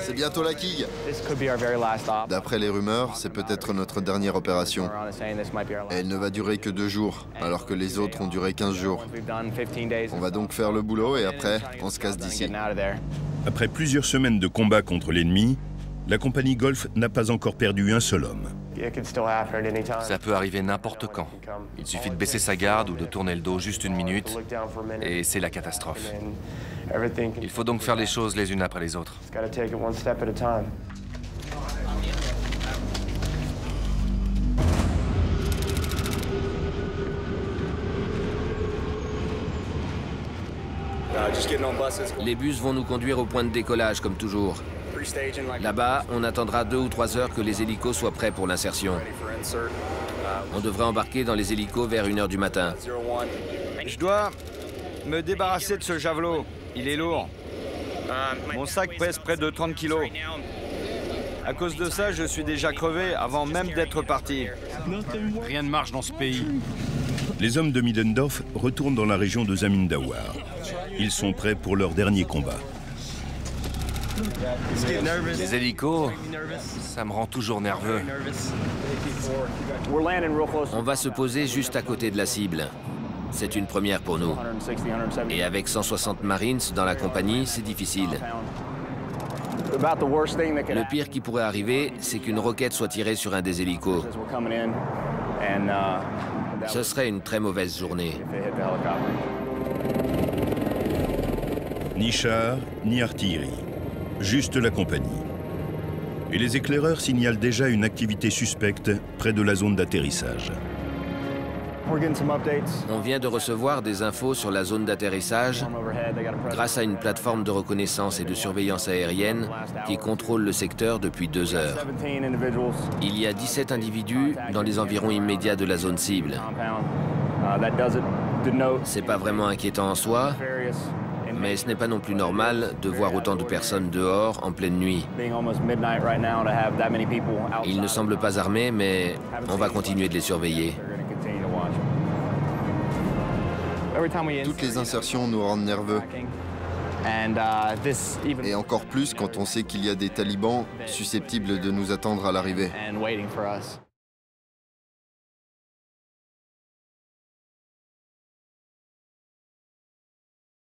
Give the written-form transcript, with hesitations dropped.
C'est bientôt la quille. D'après les rumeurs, c'est peut-être notre dernière opération. Elle ne va durer que 2 jours, alors que les autres ont duré 15 jours. On va donc faire le boulot et après, on se casse d'ici. Après plusieurs semaines de combat contre l'ennemi, la compagnie Golf n'a pas encore perdu un seul homme. Ça peut arriver n'importe quand. Il suffit de baisser sa garde ou de tourner le dos juste 1 minute, et c'est la catastrophe. Il faut donc faire les choses les unes après les autres. Les bus vont nous conduire au point de décollage, comme toujours. Là-bas, on attendra 2 ou 3 heures que les hélicos soient prêts pour l'insertion. On devrait embarquer dans les hélicos vers 1 h du matin. Je dois me débarrasser de ce javelot. Il est lourd. Mon sac pèse près de 30 kilos. À cause de ça, je suis déjà crevé avant même d'être parti. Rien ne marche dans ce pays. Les hommes de Middendorf retournent dans la région de Zamindawar. Ils sont prêts pour leur dernier combat. Les hélicos, ça me rend toujours nerveux. On va se poser juste à côté de la cible. C'est une première pour nous. Et avec 160 Marines dans la compagnie, c'est difficile. Le pire qui pourrait arriver, c'est qu'une roquette soit tirée sur un des hélicos. Ce serait une très mauvaise journée. Ni char, ni artillerie. Juste la compagnie. Et les éclaireurs signalent déjà une activité suspecte près de la zone d'atterrissage. On vient de recevoir des infos sur la zone d'atterrissage grâce à une plateforme de reconnaissance et de surveillance aérienne qui contrôle le secteur depuis 2 heures. Il y a 17 individus dans les environs immédiats de la zone cible. C'est pas vraiment inquiétant en soi, mais ce n'est pas non plus normal de voir autant de personnes dehors en pleine nuit. Ils ne semblent pas armés, mais on va continuer de les surveiller. Toutes les insertions nous rendent nerveux. Et encore plus quand on sait qu'il y a des talibans susceptibles de nous attendre à l'arrivée.